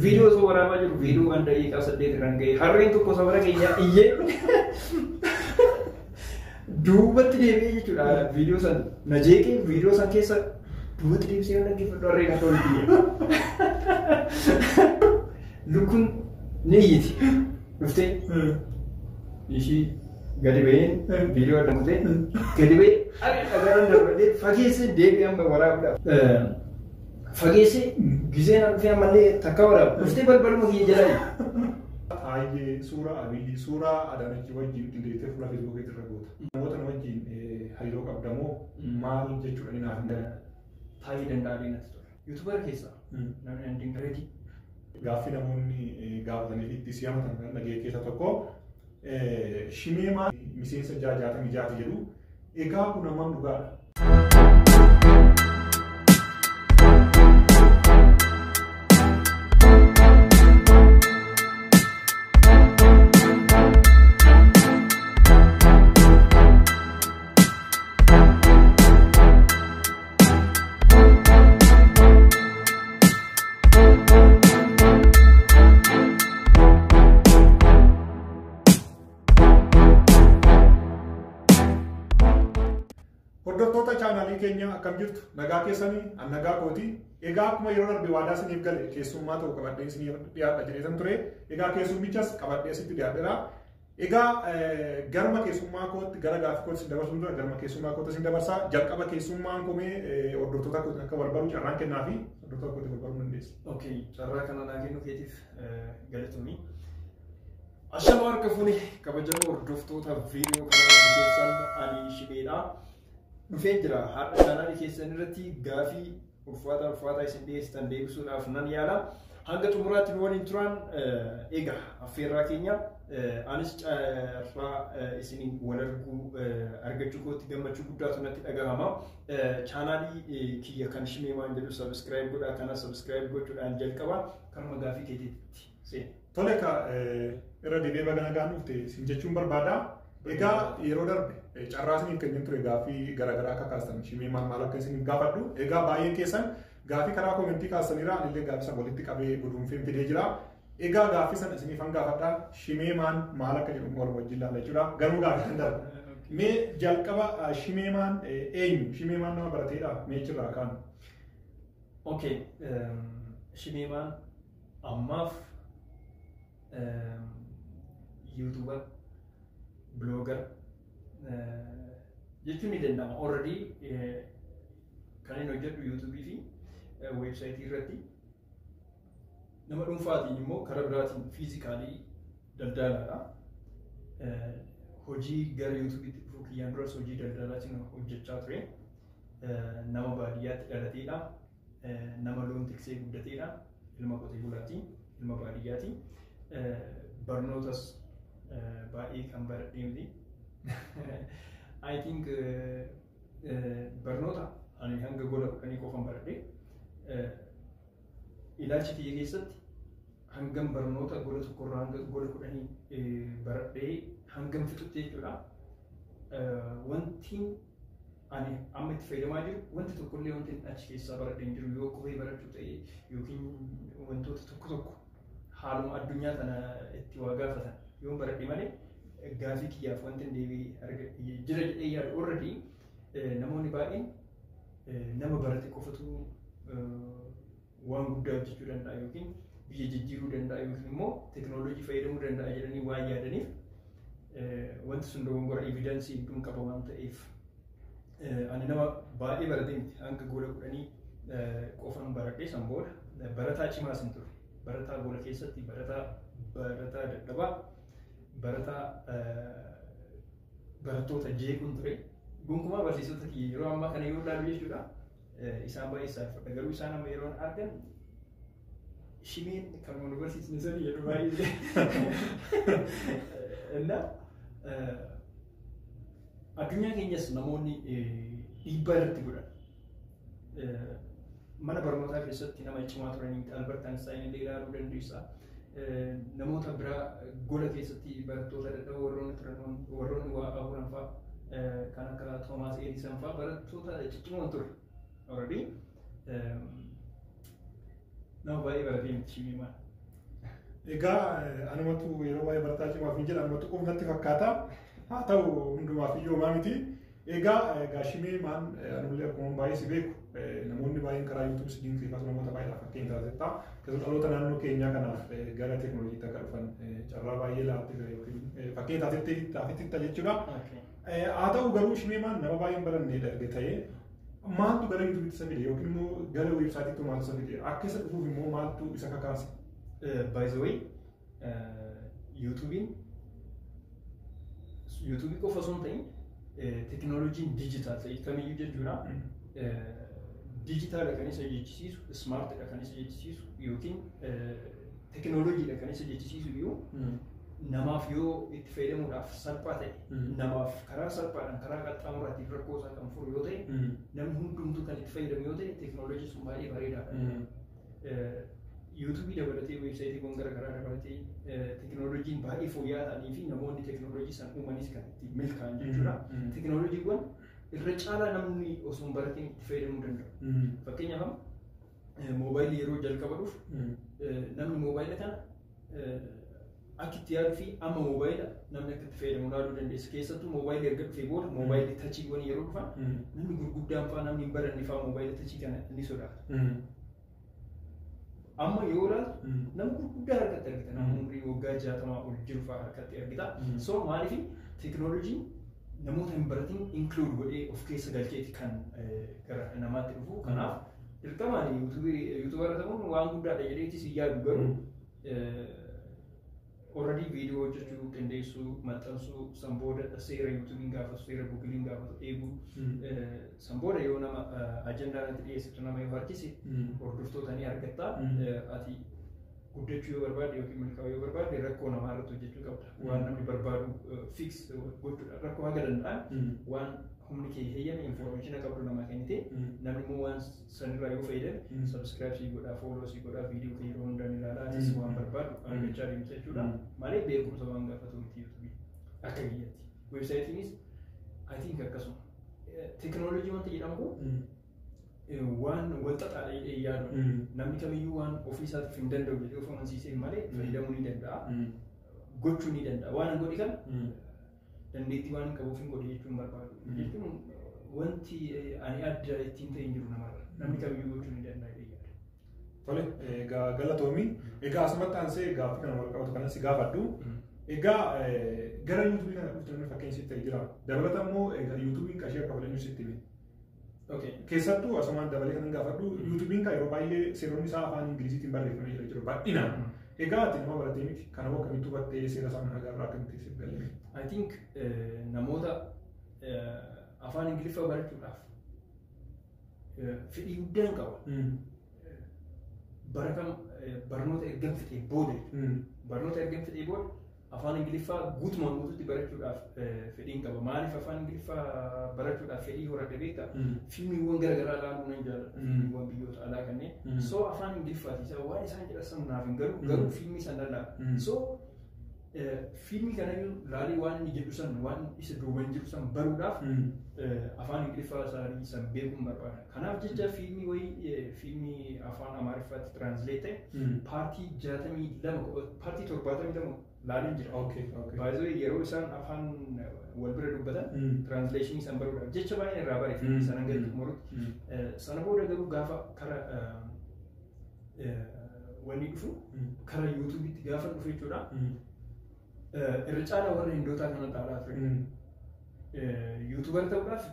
Viidiyoo osoo waraabaa jiru viidiyoo kan daqiiqaa 8 irraan ga'e harreen tokko sabara keenya iyyee duubatti deebi'ee jechuudha. Viidiyoo san na jeeqee viidiyoo san keessa duubatti deebisee kan dhaggeeffadhu harreen akka ol biyya. Lukkuun ni iyyiti dhuftee ishii gadi ba'een viidiyoo addamutee gadi ba'ee agaraan darbadee fageessee deebi'ee amma waraabuudhaaf. Fageessee giseen dhufee ammallee takka waraabu dhuftee balbaluma kiyya jalaa. Haayee suuraa Abiyyii suuraa Adaanachii wajjin qindeessee fuula Feesbuukii irra goota. Namoota wajjin hariiroo qabdamoo maal jechuudha ni naaf hin galu. Taa'ee danda'aa natti tola. Yuutuubar keessaa namni an dingareeti. Gaaffii namoonni gaafatanii fi itti si'amatan kan dhagee keessa tokko SHIMEMAN miseensa 66 jedhu egaa kun hammam dhugaadha? Hordoftoota chaanaalii keenya akkam jirtu nagaa keessanii an nagaa kooti. Egaa akkuma yeroo darbe waadaa isiniif gale keessummaa ta'u qabadhee isiniif dhiyaadha jedheetan ture. Egaa keessummichas qabadhee asitti dhiyaadheera. Egaa garma keessummaa kootti gara gaaffii kootti isin dabarsuun dura garma keessummaa kootti isin dabarsaa. Jalqaba keessummaan komee hordoftoota kootti akka barbaadu carraan kennaa fi hordoftoota kootti barbaaduu dandeessu. Okay, carraa kana naa kennu keetiif galatoomii. Ashamaa harka fuuni kabajamoo hordoftoota viidiyoo kanaa keessan ani Shimeedha. Dhufee jira har'a chaanaalii keessan irratti gaaffii ulfaataa isin dhiyeessitan deebisuudhaaf nan yaala. Hanga xumuraatti nu waliin turan egaa affeerraa keenya anis carraa isiniin wal arguu argachuu kootti gammachuu guddaatu natti dhagahama. Chaanaalii kiyya kan SHIMEMAN jedhu subscribe godhaa kana subscribe gochuudhaan jalqaba kanuma gaaffii keetiitti seena. Tole ka irra deebi'ee baga nagaan dhufte isin jechuun barbaada. Egaa yeroo darbe carraa isiniif kennan ture gaaffii garaagaraa akka kaastan SHIMEMAN maal akka isiniif gaafadhu. Egaa baay'een keessan gaaffii karaa koomentii kaasaniirra anillee gaaffii san walitti qabee guduunfee fidee jira. Egaa gaaffii san isiniif han gaafadha. SHIMEMAN maal akka jedhu wal wajjin ilaalla jechuudha. Garuu gaaffii kan darbe. Mee jalqaba SHIMEMAN eenyu? SHIMEMAN nama barateedha. Mee achirraa kaanu. Okay, SHIMEMAN ammaaf YouTuber blogger jechuun ni danda'ama. Already kan inni hojjedhu YouTube fi websaayitii irratti nama dhuunfaatiin immoo karaa biraatiin fiizikaalii daldalaadha. Hojii gara YouTube'itti dhufuu kiyyaan duras hojii daldalaatiin hojjechaa ture. Nama baadiyyaatti dhalateedha. Nama loon tiksee guddateedha. Ilma qotee bulaati. Ilma baadiyyaati. Barnootas baay'ee kan baradhee miti. I think barnoota ani hanga gola 10 qofan baradhee ilaalcha kiyya keessatti hangam barnoota gola tokkorraa hanga gola 10 baradhee hangam fixutti jechuudha. Wanti ani amma itti fayyadamaa jiru wanti tokkollee wanti achi keessaa baradhee hin jiru yoo qubee barachuu ta'e yookiin wantoota tokko haaluma addunyaa kana itti waa gaafatan yoo baradhe malee gaaffii kiyyaaf wanti deebii jira jedhee yaadu. Already namoonni baay'een nama barate qofatu waan guddaa hojjechuu danda'a yookiin biyya jijjiiruu danda'a yookiin immoo teekinooloojii fayyadamuu danda'a jedhanii waan yaadaniif wanti sun dogongora evidensii hedduun qaba waan ta'eef ani nama baay'ee baratee miti hanga gola 10 qofan baradhee san booda barataa cimaas hin ture. Barataa gola keessatti barataa dadhabaa barattoota jeequun ture. Gonkumaa barsiisota kiyya yeroo ammaa kana yoo ilaalu jechuudha isaan baay'ee saafadha. Garuu isaan amma yeroo argan Shimeen kan nu barsiisne sanii jedhu baay'ee. Inna addunyaa keenyas namoonni dhiibbaa irratti godhan. Mana barnootaa keessatti nama cimaa turanii Albert Einstein illee ilaaluu dandeessa. Namoota biraa gola keessatti barattoota dadhaboo warroonni waa abuuran fa'aa kan akka Thomas Edison fa'aa barattoota ciccimoon ture. Already Nama baay'ee baratee miti shimeemaan. Egaa anumatu yeroo baay'ee barataa cimaaf hin jedha anumatu qomnatti fakkaata. Haa ta'u hundumaaf iyyoo maa miti. Egaa shimeemaan anullee akkuma baay'ee si beeku namoonni baay'een karaa YouTube sidiin keessatti namoota baay'eedhaaf fakkeenya taasisa. Keessumaa dhaloota naannoo keenyaa kanaaf gara teekinooloojiitti akka dhufan carraa baay'ee laattee yookiin fakkeenya taasifteetta jechuudha. Haa ta'u garuu shimeemaan nama baay'een barannee darge ta'ee maaltu gara YouTube'itti isa fide yookiin immoo gara weebsaayitiitti maaltu isa fide akka isa dhufuuf immoo maaltu isa kakaase? By the way, YouTube'in qofa osoo hin ta'in teekinooloojiin diijitaal ta'e kamiyyuu jechuudha. Diijitaala kan isa jechisiisu, smaartidha kan isa jechisiisu yookiin teekinooloojiidha kan isa jechisiisu iyyuu namaaf yoo itti fayyadamuudhaaf salphaa ta'e namaaf karaa salphaadhaan karaa qaxxaamuraatiin rakkoo isaa kan furu yoo ta'e namni hundumtuu kan itti fayyadamu yoo ta'e teekinooloojii sun baay'ee bareedaadha. YouTube dabalatee weebsaayitiiwwan garaagaraa dabalatee teekinooloojiin baay'ee fooyya'aa ta'anii fi namoonni teekinooloojii san uumanis kan itti milkaa'an jechuudha. Teekinooloojiiwwan irra caalaa namni osoo hin baratiin itti fayyadamuu danda'u. Fakkeenyaaf moobaayilii yeroo jalqaba dhufu namni moobaayila kana akka itti yaaduu fi amma moobaayila namni akka itti fayyadamu ilaaluu dandeessa. Keessattuu moobaayilii erga dhufee booda moobaayilii tachiiwwan yeroo dhufan namni gurguddaan fa'aa namni hin baranne fa'aa moobaayila tachii kana ni sodaata. Amma yoo ilaaltu nama gurguddaa harkatti argita. Nama umrii waggaa 60 ol jiru fa'aa harkatti argita. So maaliif teekinooloojiin namoota hin baratin include godhee of keessa galcheeti kan gara namaatti dhufu. Kanaaf dirqamaan yuutuubarra ta'uun waan guddaadha jedheetis yaadu garuu already viidiyoo hojjechuu dandeessuu, maxxansuu, san booda seera yuutuubiin gaafatu, seera guugiliin gaafatu eeguu, san booda yoo nama ajandaa irratti dhiyeessitu nama yoo harkise hordoftoota ni argatta. Ati guddachuu yoo barbaadde yookiin milkaa'uu yoo barbaadde rakkoo namaa irratti hojjechuu qabda. Waan namni barbaadu fix gochuudha. Rakkoo haga danda'an waan humni kee heeyyame informaationa qabdu namaa kennite namni immoo waan sanirraa yoo fayyadame subscribe sii godhaa, follow sii godhaa, viidiyoo kee yeroo hundaan ilaalaa atis waan barbaadu argachaa deemsa jechuudha. Malee beekumsa waan gaafatu miti YouTube akka biyyatti. Weebsaayitiinis I think akkasuma. Teekinooloojii wanta jedhamu kun waan walxaxaadha jedhee yaadu namni kamiyyuu waan ofii isaatiif hin danda'u jedhee of amansiisee malee fayyadamuu ni danda'a, gochuu ni danda'a. Waan godhi kana dandeettii waan qabuuf hin godhe jechuun barbaadu. Jechuun wanti ani adda ittiin ta'e hin jiru namarra. Namni kamiyyuu gochuu ni danda'a jedhee yaadu. Tole, egaa galatoomii. Egaa asumatti aansee gaaffii kana wal qabatu kanas gaafadhu. Egaa gara YouTube'ii kana dhuftan fakkeenya sitti jira. Dabalata immoo YouTube'iin qarshii akka fayyadamu sitti hime. Keessattuu asumaan dabalee kan gaafadhu YouTube'iin kan yeroo baay'ee seeronni isaa afaan Ingiliziitiin barreeffamee jira baay'inaan. Egaa ati nama baratee miti kanaafuu akkamitti hubattee seera isaan agarraa akkamitti siif galame? I think namoota afaan Ingiliffaa barachuudhaaf fedhii guddaan qaba. Barnoota ergan fixee booda afaan Ingiliffaa guutumaan guutuutti barachuudhaaf fedhiin qaba. Maaliif afaan Ingiliffaa barachuudhaaf fedhii horadhe beektaa? Fiilmiiwwan garaagaraa ilaaluu nan jaalladha. Fiilmiiwwan biyyoota alaa kanneen. So afaan Ingiliffaati. Waan isaan jedhan naaf hin galu garuu fiilmii san laala. So fiilmii kana laalee waan inni jedhu san waan isa duuban jiru san baruudhaaf afaan Ingiliffaa isaanii san beekuun barbaada. Kanaaf jecha fiilmii afaan Amaariffaatti translate ta'e paartii 72 laaleen jira. Baay'ee yeroo isaan afaan wal bira dubbatan translation isaan baruudhaaf jecha baay'een irraa bare fiilmii sana gadi xumurutti. Sana booda garuu gaafa kara wanni dhufu kara YouTube'itti gaafa dhufu jechuudha. Irra caalaa warra hindootaa kana dhaalaa ture. YouTuber ta'uudhaaf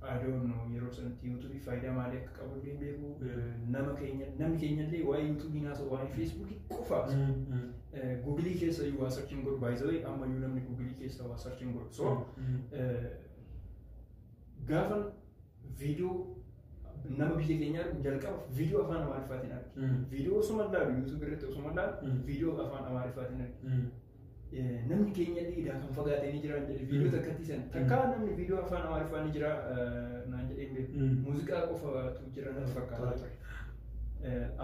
I don't know yeroo sanatti YouTube faayidaa maalii akka qabu illee beeku. Namni keenya illee waa'ee YouTube haasa'u waa'ee Facebook qofa. Google keessa waa searching godhu by the way ammayyuu namni Google keessa waa searching godhu. So gaafa viidiyoo nama biyya keenyaa jalqaba viidiyoo afaan Amaariffaatiin arge. Viidiyoo osuma ilaalu YouTube irratti osuma ilaalu viidiyoo afaan Amaariffaatiin arge. Namni keenya dhiidaa kan fagaatee ni jiran jedhe viidiyoo takkatti san takkaa namni viidiyoo afaan Amaariffaa ni jira naan jedheen beeku. Muuziqaa qofatu jira natti fakkaata ture.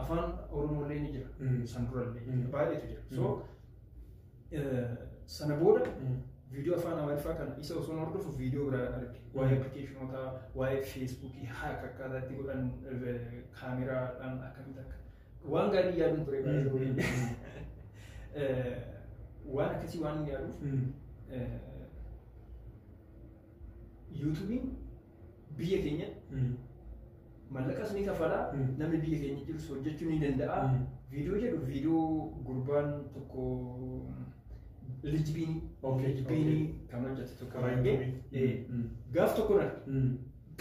Afaan Oromollee ni jira san durallee baay'eetu jira. So sana booda viidiyoo afaan Amaariffaa kana isa osoo hordofu viidiyoo biraa arge. Waa'ee appilikeeshinoota, waa'ee Feesbuukii haaka akkaataa itti godhan kaameraadhaan akkamitti akka waan gaarii yaaduun ture baay'ee waan akkasii waan yaaduuf YouTubein biyya keenya mallaqas ni kafalaa namni biyya keenya jirus hojjechuu ni danda'a. Viidiyoo jedhu viidiyoo gurbaan tokko lijbiinii kan hojjete tokko baay'ee gaaf tokko na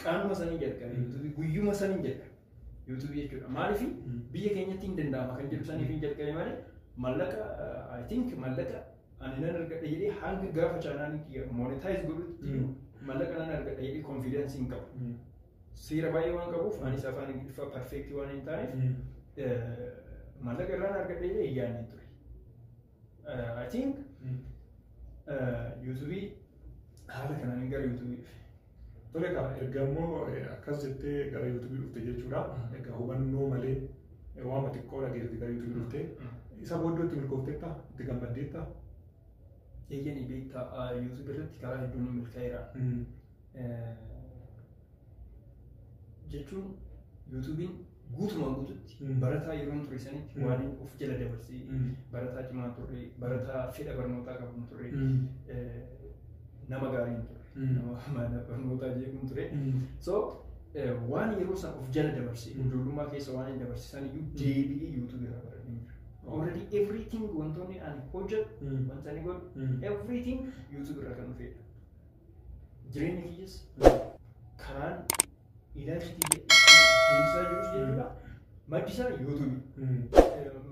qaanuma sanii jalqabe YouTube guyyuma sanii jalqabe YouTube jechuudha. Maaliif biyya keenyatti hin danda'ama kan jedhu saniif hin jalqabe malee mallaqa I think mallaqa ani nan argadha jedhee hanga gaafa chaanaalii monetize godhutti mallaqa nan argadha jedhee confidence hin qabu. Seera baay'ee waan qabuuf anis afaan Ingiliffaa perfect waan hin taaneef mallaqa irraan argadha jedhee yaadne ture. I think YouTube haala kanaan gara YouTube tole ka erga immoo akkas jettee gara YouTube dhufte jechuudha. Egaa hubannoo malee waan xiqqoo dhageessite gara YouTube dhufte isa booddootti milkoofteetta itti gammaddeetta. Eeyyanii beektaa YouTube irratti karaa hedduun milkaa'eera. Jechuun YouTubein guutumaan guututti barataa yeroo ture sanitti waan of jala dabarsee barataa cimaa turre barataa fedha barnootaa qabu turre nama gaarii ture nama barnootaa jeequu ture. So waan yeroo san of jala dabarsee ijoollummaa keessa waan hin dabarsisan iyyuu deebi'ee YouTube irraa baradhee jira. Already everything wantoonni ani hojjetu wanta ani godhu everything YouTube irraa kan dhufedha. Jireenya kiyyaas karaan ilaalchi deemsaa jirus jechuudha. Maddisaa YouTube.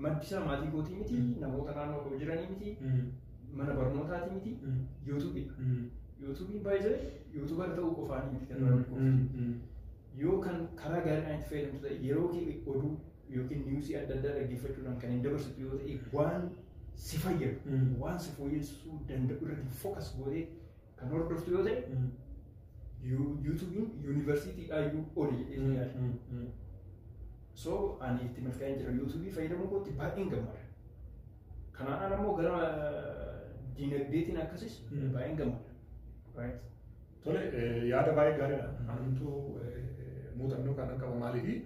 Maddisaa maatii kootii miti, namoota naannoo koo jiranii miti, mana barnootaati miti, YouTube. YouTube baay'ee YouTuber ta'uu qofaanii miti kan barbaadu. Yoo kan karaa gaariidhaan itti fayyadamtu ta'e yeroo kee oduu yookiin niwusii adda addaa dhaggeeffachuudhaan kan hin dabarsitu yoo ta'e waan si fayyadu, waan si fooyyessuu danda'u irratti focus gootee kan hordoftu yoo ta'e YouTubein yuunivarsiitiidhaayyuu oli jedhee yaada. So ani itti milkaa'een jira YouTube fayyadamuu kootti baay'een gammada. Kanaan ala immoo gara dinagdeetiin akkasis baay'een gammada. Tole yaada baay'ee gaariidha. Anumtuu muuxannoo kana qaba maaliifi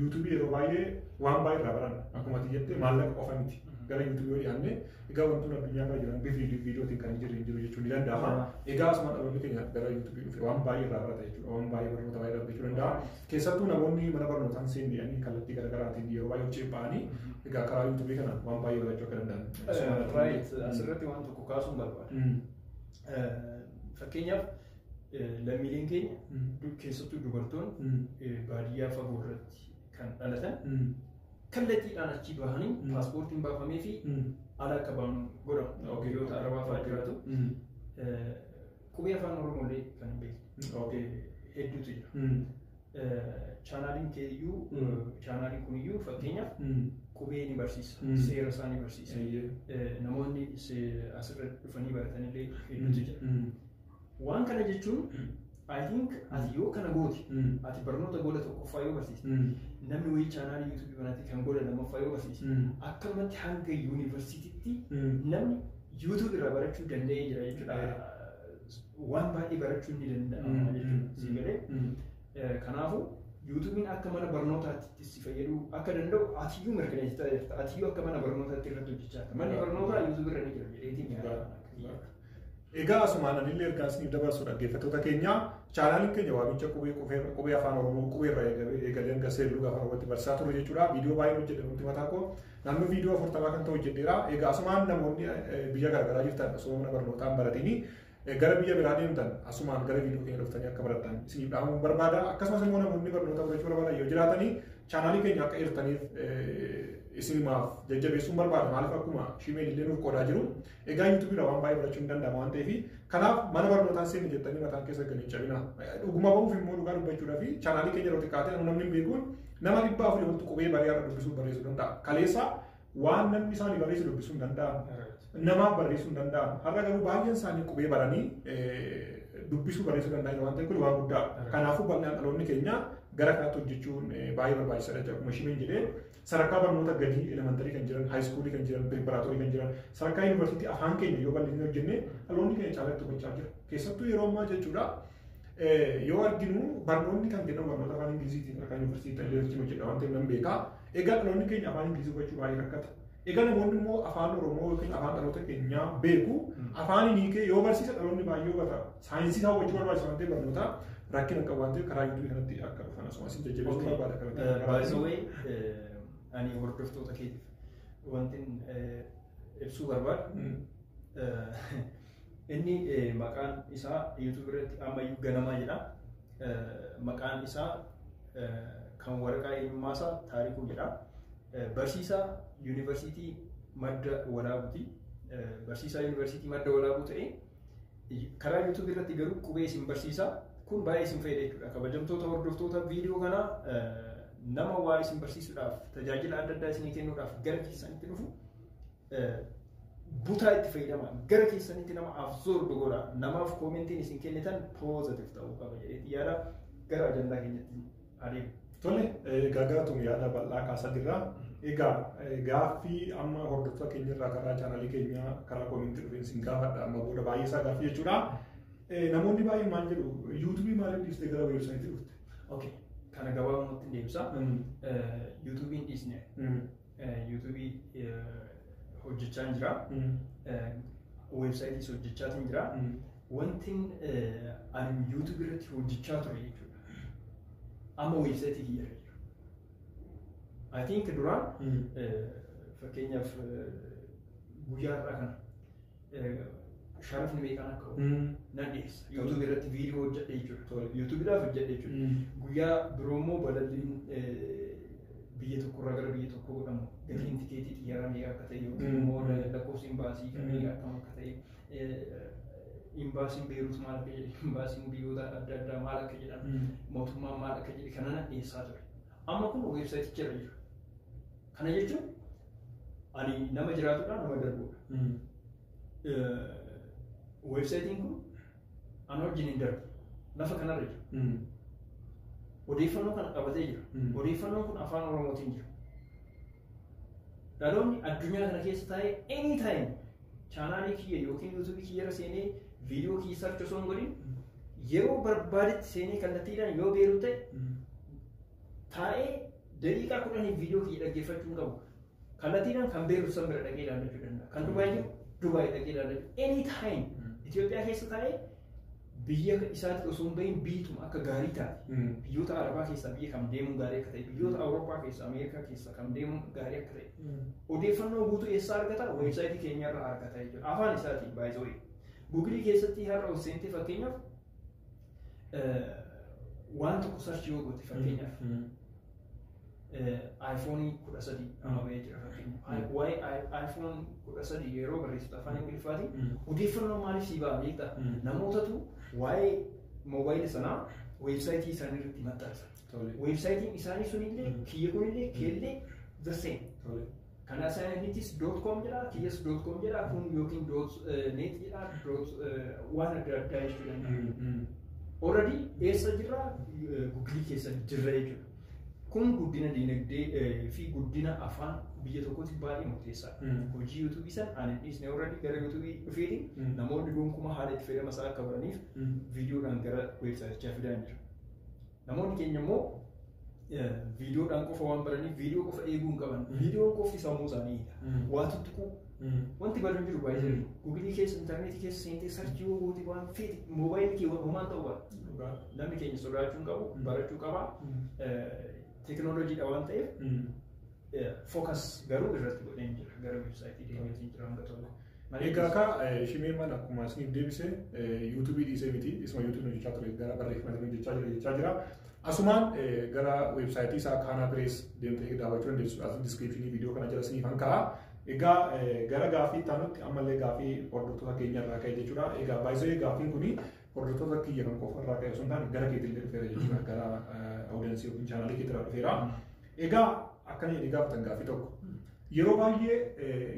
YouTube yeroo baay'ee waan baay'ee irraa baranna. Akkuma ati jette maallaqa qofa miti. Gara YouTube yoo dhiyaanne egaa wantoonni addunyaa irra jiran viidiyootiin kan jiru jechuun ni danda'ama. Egaa asuma dhaloonni keenya gara YouTube dhufe waan baay'ee irraa barata jechuudha. Waan baay'ee barnoota baay'ee argachuu danda'a. Keessattuu namoonni mana barnootaan seenanii kallattii garaagaraatiin yeroo baay'ee hojii ba'anii egaa karaa YouTube kana waan baay'ee barachuu akka danda'an. Asirratti waan tokko kaasuun barbaada. Fakkeenyaaf lammiileen keenya keessattuu dubartoonni baadiyyaa fagoo irratti kan dhalatan kallattiidhaan achi bahanii paaspoortiin baafamee fi ala akka baanu godhamu. Biyyoota Arabaa fa'aa jiraatu. Qubee afaan Oromoolee kan hin beekne hedduutu jira. Chaanaaliin kuniyyuu fakkeenyaaf qubee ni barsiisa. Seera isaa ni barsiisa. Namoonni asirra dhufanii baratanillee hedduutu jira. Waan kana jechuun I think ati yoo kana goote ati barnoota gola tokkoffaa yoo barsiiste namni wayii chaanaalii YouTube kanatti kan gola lammaffaa yoo barsiiste akkanumatti hanga yuunivarsiitiitti namni YouTube irraa barachuu danda'ee jira jechuudha. Waan baay'ee barachuu ni danda'ama jechuudha. Si galee kanaafuu YouTubein akka mana barnootaatti si fayyaduu akka danda'u atiyyuu mirkaneessitaa jirta. Atiyyuu akka mana barnootaatti irratti hojjechaa jirta. Manni barnootaa YouTube irra ni jira jedheetiin yaada. Egaa asumaan anillee ergaa isiniif dabarsu dhaggeeffattoota keenya chaanaaliin keenya waamicha qubee afaan Oromoo qubee irraa eegalee hanga seeruu gaafa irratti barsiisaa ture jechuudha. Viidiyoo baay'ee hojjedhe nuti mataa koo naannoo viidiyoo 40 kan ta'u hojjedheera. Egaa asumaan namoonni biyya garaagaraa jirtan osoo mana barnootaan baratanii gara biyya biraa deemtan asumaan gara viidiyoo keenya dhuftanii akka baratan isiniif dhaamuun barbaada. Akkasumas immoo namoonni barnoota barachuu barbaadan yoo jiraatanii chaanaalii keenya akka hirtaniif isinimaaf jajjabeessuun barbaada. Maaliif akkuma Shimeen illee nuuf qoodaa jiru egaa YouTube waan baay'ee barachuu hin danda'ama waan ta'eef kanaaf mana barnootaan seenne jettanii mataan keessa galii cabina. Dhuguma bahuuf immoo dhugaa dubbachuudhaa fi chaanaalii keenya irratti kaatee namni hin beekuun nama 400 walitti qubee bareedaa dubbisuu barreessuu danda'a. Kaleessa waan namni isaanii barreessu dubbisuu hin danda'an. Namaaf barreessuu hin danda'an. Har'a garuu baay'een isaanii qubee baranii dubbisuu barreessuu danda'an waan ta'eef kun waan guddaa. Kanaafuu bal'inaan dhaloonni keenya gara kanaatti hojjechuun baay'ee barbaachisaadha. Akkuma Shimeen jedhee sadarkaa barnoota gadii elementarii kan jiran, haayiskuulii kan jiran, pireparaatoorii kan jiran, sadarkaa yuunivarsiitii afaan keenya yoo bal'inaan hojjenne dhaloonni keenya caalatti hubachaa jira. Keessattuu yeroo ammaa jechuudha yoo arginu barnoonni kan kennamu barnoota afaan Ingiliziitiin akka yuunivarsiitii illee hojjedha waan ta'eef nan beekaa. Egaa dhaloonni keenya afaan Ingilizii hubachuu baay'ee rakkata. Egaa namoonni immoo afaan Oromoo yookiin afaan dhaloota keenyaa beeku afaan hiikee yoo barsiisa dhaloonni baay'ee hubata. Saayinsii isaa hubachuu barbaachisa waan ta'eef barnoota rakkina qabu waan ta'eef karaa YouTube kanatti akka dhufan asumas jajjabeessuu barbaada kanatti. By the way, ani hordoftoota keetiif wanti ibsuu barbaadu inni maqaan isaa YouTube irratti ammayyuu ganamaa jedha. Maqaan isaa kan waraqaa eenyummaasaa taarikuu jedha. Barsiisaa yuunivarsiitii madda walaabuuti. Barsiisaa yuunivarsiitii madda walaabuu ta'ee karaa YouTube irratti garuu qubee isin barsiisaa kun baay'ee isin fayyada jechuudha. Kabajamtoota hordoftoota viidiyoo kanaa nama waa isin barsiisuudhaaf tajaajila adda addaa isinii kennuudhaaf gara keessanitti dhufu butaa itti fayyadama. Gara keessanitti nama absorb godha. Namaaf koomentiin isin kennitan positive ta'uu qaba jedheeti yaada gara ajandaa keenyatti adeemu. Tole, gaagaatuun yaada bal'aa kaasaa jirra. Egaa gaaffii amma hordoftoota keenya irraa karaa chaanalii keenyaa karaa koomentii dhufeen isin gaafadha. Amma booda baay'ee isaa gaaffii jechuudha. Namoonni baay'een maal jedhu yuutuubii maaliif dhiistee gara weebsaayitii dhufte? Okay, kana gabaabumatti deebisa. Yuutuubiin dhiisne. Yuutuubii hojjechaa jira. Weebsaayitiis hojjechaa jira. Wanti ani yuutuubii irratti hojjechaa ture jechuudha. Amma weebsaayitii kiyya irra jiru. I think duraan fakkeenyaaf guyyaa irraa kana sharafni beekan akka nan dhiyeessa. YouTube irratti viidiyoo hojjedhe jechuudha. YouTubeidhaaf hojjedhe jechuudha. Guyyaa biroo immoo balalliin biyya tokkorraa gara biyya tokkoo godhamu gatiin tikeetii xiyyaara meeqa akka ta'e yookiin immoo lakkoofsi imbaasii kan meeqa akkam akka ta'e imbaasiin Beeruut maal akka jedhe imbaasiin biyyoota adda addaa maal akka jedhan mootummaan maal akka jedhe kana nan dhiyeessaa ture. Amma kun weebsaayiticha irra jira. Kana jechuun ani nama jiraatudha nama darbuudha. Weebsaayitiin kun ana wajjin hin darbu. Lafa kanarra jira. Odeeffannoo kana qabatee jira. Odeeffannoon kun afaan Oromootiin jira. Dhaloonni addunyaa kana keessa taa'ee anytime chaanaalii kiyya yookiin yuutuubii kiyya irra seenee viidiyoo kiyya sarchi osoo hin godhin yeroo barbaadetti seenee kallattiidhaan yoo beeru ta'e taa'ee daqiiqaa 10 viidiyoo kiyya dhaggeeffachuu hin qabu. Kallattiidhaan kan beeru san bira dhaqee ilaallachuu danda'a. Kan Dubaay jiru Dubaay dhaqee ilaallachuu. Anytime Itoophiyaa keessa taa'ee biyya isaatti osoo hin bahin biyyatuma akka gaarii taate. Biyyoota Arabaa keessaa biyya kam deemuun gaarii akka ta'e, biyyoota Awurooppaa keessaa Ameerikaa keessaa kam deemuun gaarii akka ta'e. Odeeffannoo guutuu eessaa argata? Weebsaayitii keenya irraa argata jechuudha. Afaan isaatiin baay'ee. Google keessatti har'a ol seentee fakkeenyaaf waan tokko sarchi yoo goote fakkeenyaaf iPhone 13 amma bahee jira fakkeenyaaf. Waa'ee iPhone 13 yeroo barreessitu afaan Ingiliffaatiin odeeffannoo maaliif sii ba'a beektaa? Namootatu waa'ee moobaayilii sanaa weebsaayitii isaanii irratti maxxansa. Weebsaayitiin isaanii sunillee kiyya kunillee keellee the same. Kana isaaniitis .com jedha, kiyyas .com jedha, kun yookiin .net jedha, waan adda addaa jechuu danda'a. Already eessa jirra? Google keessa jirra jechuudha. Kun guddina dinagdee fi guddina afaan biyya tokkooti baay'ee murteessaadha. Hojii yuutuubii san ani dhiisne already gara yuutuubii dhufeetiin namoonni gonkumaa haala itti fayyadama isaa akka baraniif viidiyoodhaan gara weebsaayitichaa fidan jira. Namoonni keenya immoo viidiyoodhaan qofa waan baraniif viidiyoo qofa eeguu hin qaban. Viidiyoon qofti sammuu isaaniidha. Waa tuttuquu wanti baduun jiru baay'ee jiru. Google keessa intarneetii keessa seentee sarchii yoo goote waan feeti moobaayilii kee homaan ta'uu baata. Namni keenya sodaachuu hin qabu, barachuu qaba. Teknooloojiidha waan ta'eef fookas garuu irratti godhee jira gara weebsaayitii deemeetiin jira hanga tola. Egaa akka Shimeeman akkuma isiniif deebise yuutuubii dhiisee miti isuma yuutuubii hojjechaa ture gara barreeffamatti hojjechaa jira. Asumaan gara weebsaayitii isaa kaanaa pirees deemtee daawwachuu dandeessu. As diskiripshinii viidiyoo kana jala isiniif hanka'a. Egaa gara gaaffii taanutti ammallee gaaffii hordoftoota keenya irraa ka'e jechuudha. Egaa baay'isee gaaffiin kuni hordoftoota kiyya kan qofa irraa ka'e osoo hin taane gara keetillee dhufeera jechuudha. Gara audiensii yookiin chaanaalii keetirraa dhufeera. Egaa akkana jedhee gaafatan gaaffii tokko. Yeroo baay'ee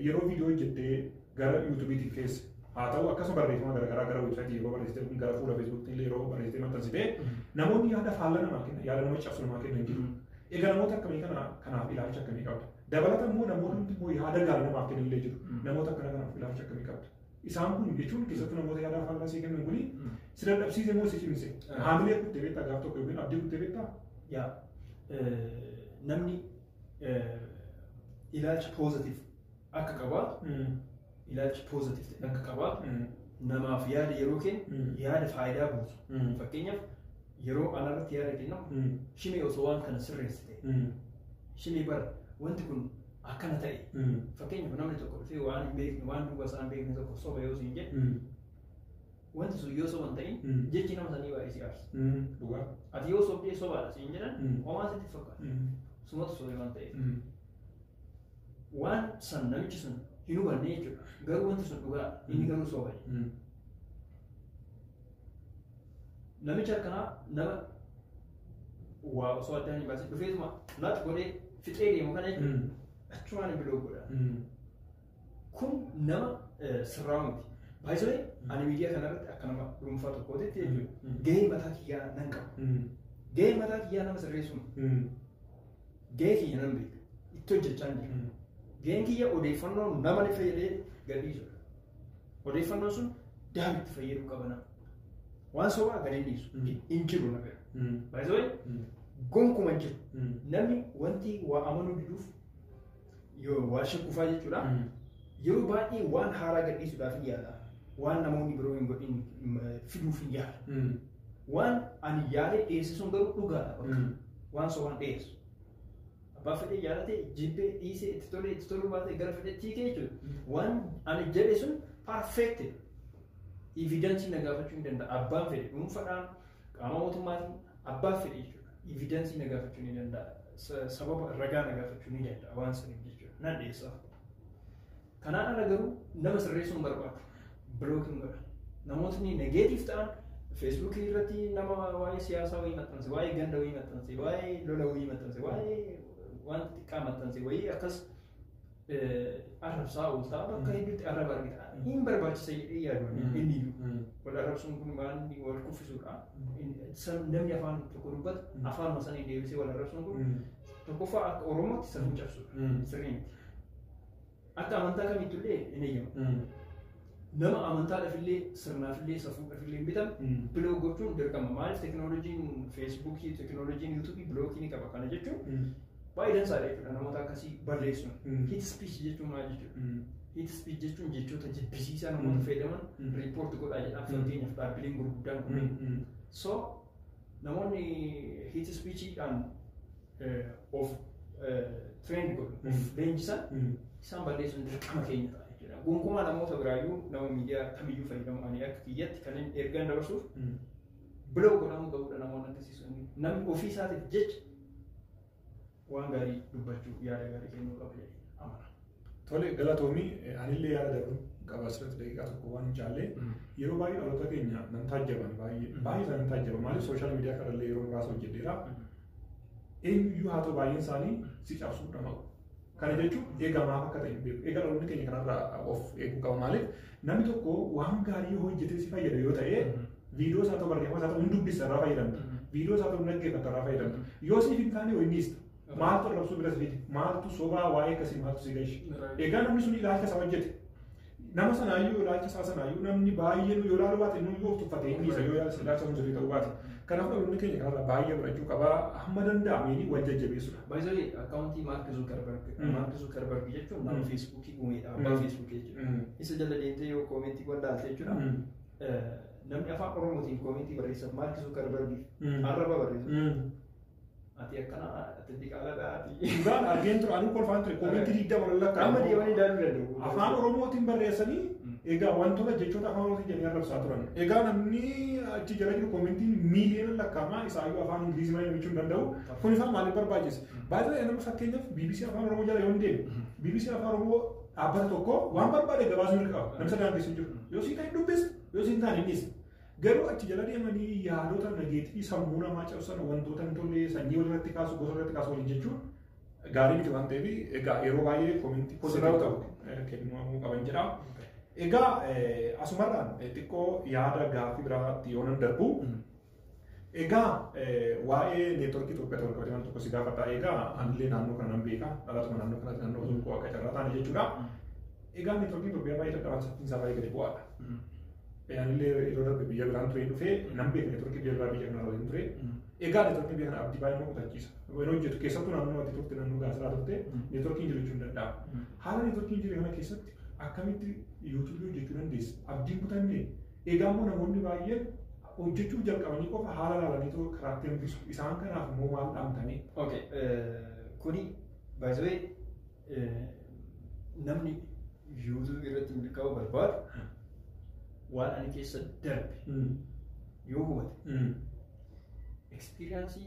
yeroo viidiyoo hojjettee gara yuutuubiitiin keessa haa ta'u akkasuma barreeffama garaagaraa gara weebsaayitii yeroo barreessitee gara fuula feesbuukii illee yeroo barreessitee maxxansitee namoonni yaada faallaa namaa kenna yaada nama cabsu namaa kennan jiru. Egaa namoota akkamii kanaaf ilaalcha akkamii qabda? Dabalata immoo namoonni immoo yaada gaarii namaaf kennan illee jiru. Namoota akkana kanaaf ilaalcha akkamii qabda? Isaan kun jechuun keessattuu namoota yaada faallaa sii kennan kuni si dadhabsiise moo si cimse? Haamilee kuttee beektaa gaaf tokko yookiin abdii kuttee beektaa? Yaa namni ilaalcha positive akka qabaatu ilaalcha positive akka qabaatu namaaf yaada yeroo kennu yaada faayidaa buusu. Fakkeenyaaf yeroo anarratti yaada kennamu shimee osoo waan kana sirreessite shimee bara wanti kun akkana ta'e fakkeenyaaf namni tokko dhufee waan hin beekne waan duuba isaan beekne tokko soba yoo siin jedhe wanti sun yoo soban ta'in jechi nama sanii baay'ee si aarsa. Ati yoo sobdee sobaadha siin jedhan homaa sitti fakkaata. Sumatu sobe waan ta'eef. Waan san namichi sun hin hubanne jechuudha. Garuu wanti sun dhugaa inni garuu soba. Namicha akkanaa nama waa osoo addaan hin baasin dhufeetuma laata godhee fixee deemu kana jechuudha. Achumaan hin biloo godha. Kun nama sirraa miti. Baay'isee ani miidiyaa kanarratti akka nama dhuunfaa tokkootitti jechuudha. Gahee mataa kiyyaa nan qaba. Gahee mataa kiyyaa nama sirreessuun gahee kiyya nan beeka. Itti hojjechaa hin jiru. Gaheen kiyya odeeffannoo nama ni fayyadee gadhiisudha. Odeeffannoon sun daamitti fayyaduu qaba nama. Waan sobaa gadi dhiisu hin jiru na bira. Baay'isee gonkuma hin jiru. Namni wanti waa amanuu diduuf yoo waa shakkufaa jechuudha. Yeroo baay'ee waan haaraa gadhiisuudhaaf hin yaada. Waan namoonni biroo hin godhin fiduuf hin yaada. Waan ani yaadee dhiyeessisuun garuu dhugaadha. Waan sobaan dhiyeessu. Abbaa fedhee yaadate jibbee dhiisee itti toluu baatee gara fedhetti hiikee jechuudha. Waan ani jedhe sun perfected. Evidensii na gaafachuu hin danda'a. Abbaan fedhe dhuunfaadhaan qaama mootummaatiin abbaan fedhe jechuudha. Evidensii na gaafachuu ni danda'a. Sababa ragaa na gaafachuu ni danda'a waan saniif jechuudha. Nan dhiyeessaaf. Kanaan ala garuu nama sirreessuun barbaadu. Blookiin godha. Namootni negeetiif ta'an feesbuukii irratti nama waa'ee siyaasaa wayii maxxanse, waa'ee ganda wayii maxxanse, waa'ee lola wayii maxxanse, waa'ee waan xiqqaa maxxanse wayii akkas arrabsaa ooltaa bakka hedduutti arraba argita. Hin barbaachisa jedhee yaadu inni iyyuu. Wal arrabsuun kun maal wal kuffisuudha. Namni afaan tokko dubbata afaan masanii deebisee wal arrabsuun kun tokkoffaa akka Oromootti safuu cabsuudha. Sirrii miti. Akka amantaa kamittullee hin eeyyamu. Nama amantaadhaaf illee sirnaaf safuudhaaf illee bitan biloo gochuun dirqama. Maaliif teekinooloojiin feesbuukii, teekinooloojiin yuutuubii bilookii ni qaba. Kana jechuun baay'ee dansaadha jechuudha. Namoota akkasii barreessuun. Hate speech jechuun maal jechuudha? Hate speech jechuun jechoota jibbisiisaa namoota fayyadaman riipoorti godhaa jedhaan fakkeenyaaf dhaabbileen gurguddaan kunneen. So namoonni hate speechiidhaan of trend godhu, of leenjisan isaan balleessuun dirqama keenya ta'a jechuudha. Gonkumaa namoota biraayyuu nama miidiyaa kamiyyuu fayyadamu ani akka kiyyatti kan inni ergan dabarsuuf biloo godhamuu qabudha namoonni akkasiisun. Namni ofii isaatiif jecha waan gaarii dubbachuu yaada gaarii kennuu qaba jedhee amana. Tole galatoomii anillee yaada darbu qaba asirratti daqiiqaa tokko waan hin jaalle yeroo baay'ee dhaloota keenya nan taajjaban baay'ee isaan taajjaban maaliif sooshaal miidiyaa kanallee yeroo muraasa hojjedheera. Eenyuyyuu haa ta'u baay'een isaanii si cabsuu dhamaa'u. Kana jechuun eegamaaf akka ta'e beeku. Egaa dhaloonni keenya kanarraa of eeguu qaba maaliif namni tokko waan gaarii yoo hojjetee si fayyada yoo ta'e viidiyoo isaa ta'u barreeffama isaa ta'u hin dubbisa irraa fayyadamtu. Viidiyoo isaa ta'u dhaggeeffata irraa fayyadamtu. Yoo siif hin taane wayii niista. Maaltu arrabsuu bira siiti? Maaltu sobaa waa'ee akkasii maaltu si gaishe? Egaa namni sun ilaalcha isaa hojjete. Nama sanaayyuu ilaalcha isaa sanaayyuu namni baay'een yoo ilaalu baate inni yoo tuffatee inni isa yoo ilaalcha sun sirrii ta'uu baate. Kanaaf dhaloonni keenya kanarraa baay'ee barachuu qabaa hamma danda'ameen wal jajjabeessuudha. Baay'ee akkaawuntii Maark Zuukarbarg jechuun nama feesbuukii uumeedha. Abbaa feesbuukii jechuudha. Isa jala deemtee yoo koomentii wallaalte jechuudha. Namni afaan Oromootiin koomentii barreessan Maark Zuukarbargiif arraba barreessu. Ati akkana ati diqaalaadha ati. Dhugaan argeen ture ani kolfaan ture koomentii digdama walakkaa. Amma deemanii ilaaluu danda'u. Afaan Oromootiin barreessanii egaa wantoota jechoota afaan Oromootiin jedhanii arrabsaa turan. Egaa namni achi jala jiru koomentiin miiliyoona lakkaa'amaa isaayyuu afaan Ingilizii malee himachuu hin danda'u. Kun ifaan maaliif barbaachise? Baay'ee nama fakkeenyaaf BBC afaan Oromoo jala yoo hin deemu BBC afaan Oromoo dhaabbata tokko waan barbaade gabaasuu ni qaba. Namni daangessu jiru. Yoo siin ta'e dubbisa yoo siin taane innis. Garuu achi jala deemanii yaadota nageetii sammuu namaa cabsan wantoota hin tolle sanyii walirratti kaasu gosa irratti kaasu waliin jechuun gaarii miti waan ta'eef egaa yeroo baay'ee koomentii posiitiivii ta'u kennamuu qaban jedha. Egaa asumarraan xiqqoo yaada gaaffii biraatti yoo nan darbu egaa waa'ee neetworkii Itoophiyaa wal qabatee tokko si gaafadha. Egaa anillee naannoo kana nan beeka dhalatuma naannoo kanatti naannoo tokko akka carraa taane jechuudha. Egaa neetworkiin Itoophiyaa baay'ee dadhabaan saffiinsaa baay'ee gadi bu'aadha. Anillee yeroo darbe biyya biraan ture dhufee nan beekne neetworkii biyya biraa biyya kanarra waliin ture. Egaa neetworkiin biyya kana abdii baay'ee nama kutachiisa. Waan hojjetu keessattuu naannoo ati turte naannoo gaazexaa turte neetworkiin jiru jechuun danda'ama. Haala neetworkiin jiru kana keessatti akkamitti yuutuubii hojjechuu dandeessa? Abdiin kutanne egaa immoo namoonni baay'een hojjechuu jalqabanii qofa haala laalanii karaatti hambisu. Isaan kanaaf immoo maal dhaamtanii? Okay, kuni by the way namni yuutuubii irratti milkaa'uu barbaadu waan ani keessa darbe yoo hubate experience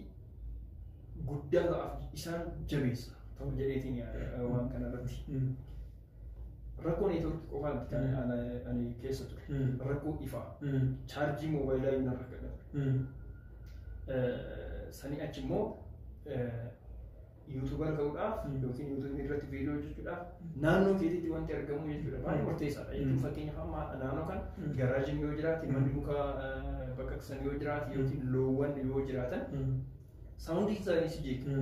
guddaa ta'aaf isaan jabeessa ta'uu jedheetiin waan kana irratti rakkoo neetworkii qofaan kan ani keessa ture rakkoo ifaa chaarjii moobaayilaa yoo narra sanii achi immoo yuutuubar ta'uudhaaf yookiin yuutuubii irratti viidiyoo hojjechuudhaaf naannoo keetitti wanti argamu jechuudha baay'ee murteessaadha jechuun fakkeenyaaf amma naannoo kan garaajiin yoo jiraate manni mukaa baqaqsan yoo jiraate yookiin loowwan yoo jiraatan saawundii isaanii si jeeqa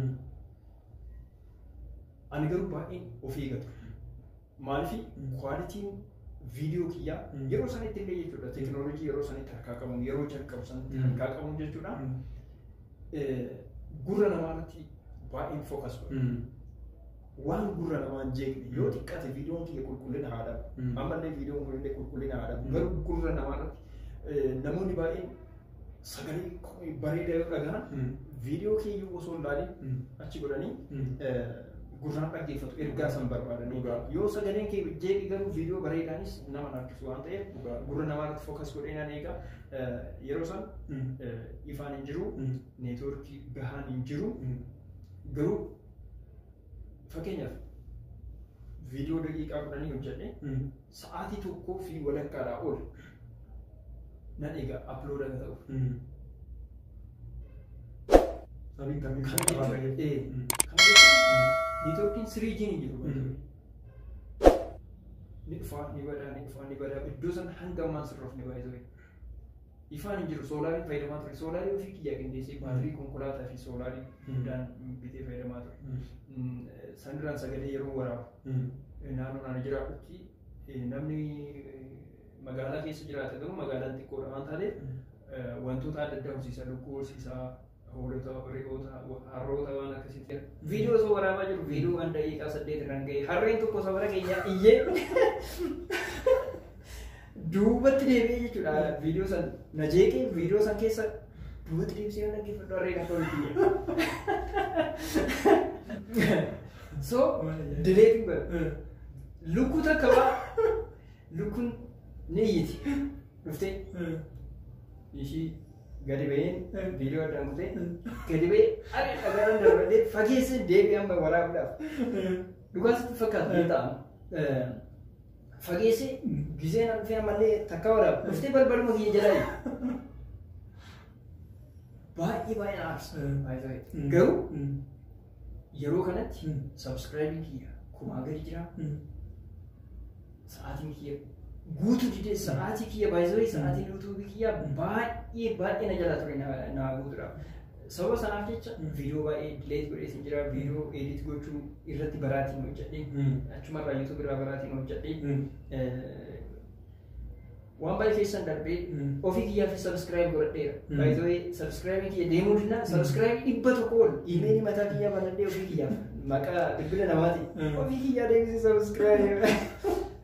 ani garuu baay'ee of eegatu maaliif kwaalitiin viidiyoo kiyyaa yeroo sanitti illee jechuudha teekinooloojii yeroo sanitti harkaa qabuun yeroo jalqabu sanitti harkaa qabuun jechuudha gurra namaarratti baay'een focus waan gurra namaan jeeqne yoo xiqqaate viidiyoon kiyya qulqullina haa dhabu ammallee viidiyoon kunillee qulqullina haa dhabu garuu gurra namaarratti namoonni baay'een sagalee bareedaa yoo dhagahan viidiyoo kiyyuu osoo hin laalin achi godhanii gurraan dhaggeeffatu ergaa san barbaadanii yoo sagaleen kee jeeqi garuu viidiyoo bareedaanis nama harkisu waan ta'eef gurra namaarratti focus godheenaan eegaa yeroo san ifaan hin jiru neetworkii gahaan hin jiru garuu fakkeenyaaf viidiyoo daqiiqaa 10 hojjedhe sa'aatii tokkoo fi walakkaadhaa ol nan egaa upload akka ta'u. Sabiin kamiin kan neetworkiin 3G ni jiru. Ni dhufaa ni badaa iddoo sana hanga ammaan sirroofne baay'ee ifaan hin jiru soolaarii fayyadamaa ture soolaarii ofii kiyyaa qindeessee baatirii konkolaataa fi soolaarii guddaan bitee fayyadamaa ture sanirraan sagalee yeroo waraabu naannoo naan jiraatutti namni magaalaa keessa jiraate garuu magaalaan xiqqoodha waan taateef wantoota adda addaa horsiisa lukkuu horsiisaa hoolota re'oota harroota waan akkasitti viidiyoo osoo waraabaa jiru viidiyoo waan daqiiqaa 8 irraan ga'e harreen tokko sabara keenyaa iyyee duubatti deebi'ee jechuudha viidiyoo san na jeeqee viidiyoo san keessa duubatti deebisee yoo dhaggeeffadhu harreen akka hojii so dileetiin godha lukkuu takka baa lukkuun ni iyyiti dhuftee ishii gadi ba'een viidiyoo addaan kutee gadi ba'ee ari dhagaraan darbadhee fageessee deebi'ee amma waraabuudhaaf dhugaasitti fakkaatu ni ta'ama fageessee giseen dhufee ammallee takka waraabu dhuftee balbaluma kiyya jalaa baay'ee aarsa garuu yeroo kanatti sabskiraayibii kiyya kumaa gadi jira sa'aatiin kiyya guutuu didee sa'aatii kiyya baay'ee sa'aatiin yuutuubii kiyya baay'ee na jalaa ture naa guutuudha sababa sanaaf jecha viidiyoo baay'ee dileet godheetiin jira viidiyoo edit gochuu irratti baraatiin hojjedhe achumarraa yuutuubii irraa baraatiin hojjedhe waan baay'ee keessan darbee ofii kiyyaa fi sabskiraayib godhadheera baay'ee sabskiraayibii kiyya deemuu dinna sabskiraayibii 100 ol iimeelii mataa kiyyaa banadhee ofii kiyyaaf maqaa bilbila namaati ofii kiyyaa deebisee sabskiraayib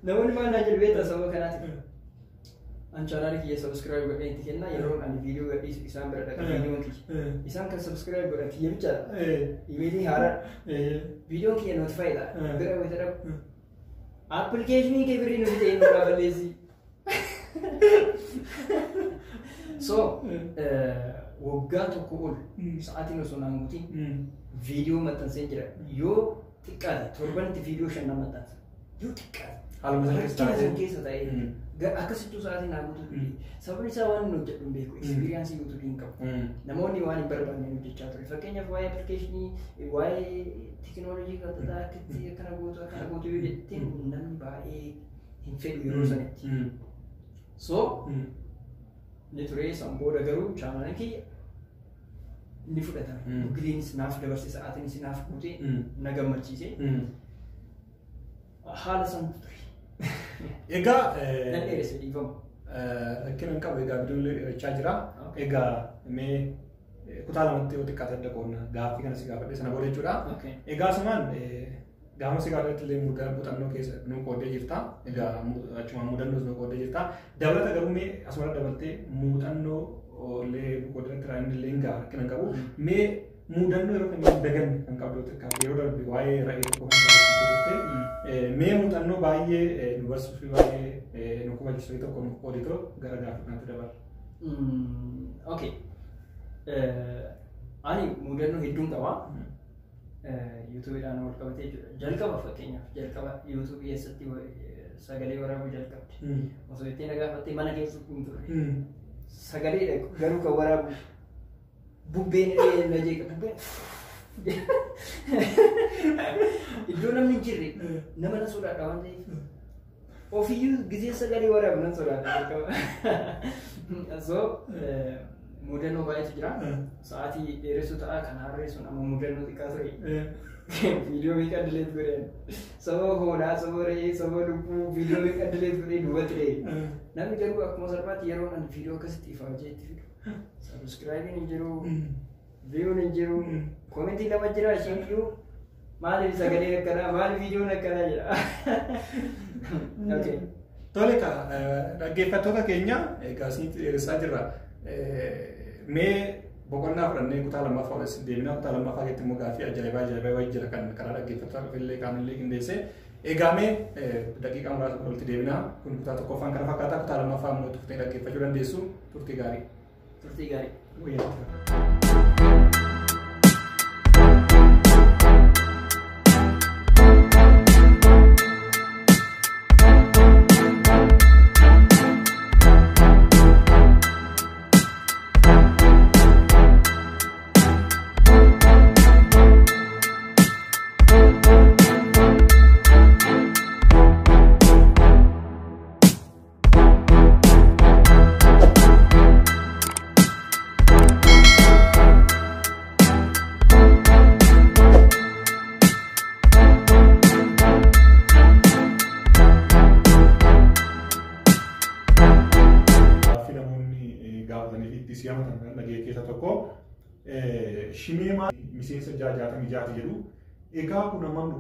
namoonni maal naa jedhu beektaa sababa kanaati an chaanaali kiyya sabskiraayib godhee itti kennaa yeroo ani viidiyoo gadhiisu isaan bira dhaqa viidiyoon kiyya isaan kan sabskiraayib godhan kiyya bichaadha iimeelii haaraa viidiyoon kiyya nootifaayiidha bira wayita dhabu appilikeeshinii kee birrii nuti ta'e nurraa balleessii so waggaa tokko ol sa'aatiin osoo naan guutiin viidiyoo maxxansee jira yoo xiqqaate torbanitti viidiyoo 5 maxxansa yoo xiqqaate haaluma keessa ta'ee akkasittuu sa'aatiin naan guutuu sababni isaa waan inni hojjedhu hin beeku ekspiriyaansii guutuu hin qabu namoonni waan hin barbaanne hojjechaa ture fakkeenyaaf waa'ee appilikeeshinii waa'ee teekinooloojii kan akkatti akkana gootu yoo jettiin namni baay'ee hin fedhu yeroo sanitti so ni ture san booda garuu chaanaalii kiyya ni fudhatame giriinis naaf dabarse sa'aatiinis naaf guutee na gammachiise haala san ture egaa nan dheeresse dhiifama rakkinan qabu egaa viidiyoo hojjechaa jira egaa mee kutaa lamatti yoo xiqqaate adda qoonna gaaffii kana si gaafadhe sana booda jechuudha. Egaa asumaan gaafa si gaafadhe illee muuxannoo keessa nu qoodee jirta. Egaa achumaan muuxannoo nu qoodee jirta. Dabalata garuu mee asuma dabaltee muuxannoo illee nu qoodee irratti raayinni illee hin gaafachuu qabu. Mee muuxannoo yeroo kamiyyuu dagan kan qabdu yeroo darbe waa'ee ra'ee tokko kan qabdu mee muuxannoo baay'ee nu barsiisuu fi baay'ee nu kufachiisuu tokko nu qoodee gara gaaffii kanaatti dabala. Okay. Ani muuxannoo hedduun qaba. YouTube'dhaan wal qabatee jira. Jalqaba fakkeenyaaf jalqaba YouTube keessatti sagalee waraabuu jalqabde. Osoo itti na gaafattee mana keessa hin turre. Sagalee garuu kan waraabu bubbeen na jeeqa bubbeen. Iddoo namni hin jirre nama na sodaadha waan ta'eef. Ofiyyuu gisee sagalee waraabu nan sodaadha. So muuxannoo baay'eetu jira. Sa'aatii dheeressuu ta'a kan harreessuun amma muuxannoo xiqqaa ture. Viidiyoo meeqa dileet godheen. Sababa hoolaa, sababa re'ee, sababa lubbuu viidiyoo meeqa dileet godhee duubatti dhee. Namni garuu akkuma salphaatti yeroo ani viidiyoo akkasitti ifa hojjee itti fidu. Sabiskiraayibiin hin jiru, viyuun hin jiru, koomentii lama jira isheen iyyuu maaliif sagalee akkanaa, maaliif viidiyoon akkanaa jedha. Tole ka dhaggeeffattoota keenya egaa isin dhiyeessaa jirra. Mee boqonnaa fudhannee kutaa lammaffaa deebinaa kutaa lammaffaa keessatti immoo gaaffii ajaa'ibaa wayii jira kan karaa dhaggeeffattoota dhufillee qaamillee qindeessee egaa mee daqiiqaa muraasa walitti deebinaa kun kutaa tokkoffaan kana fakkaataa kutaa lammaffaa immoo tuftee dhaggeeffachuu dandeessu turtii gaarii. Turtii gaarii. SHIMEMAN miseensa 66 jedhu egaa kun ammaan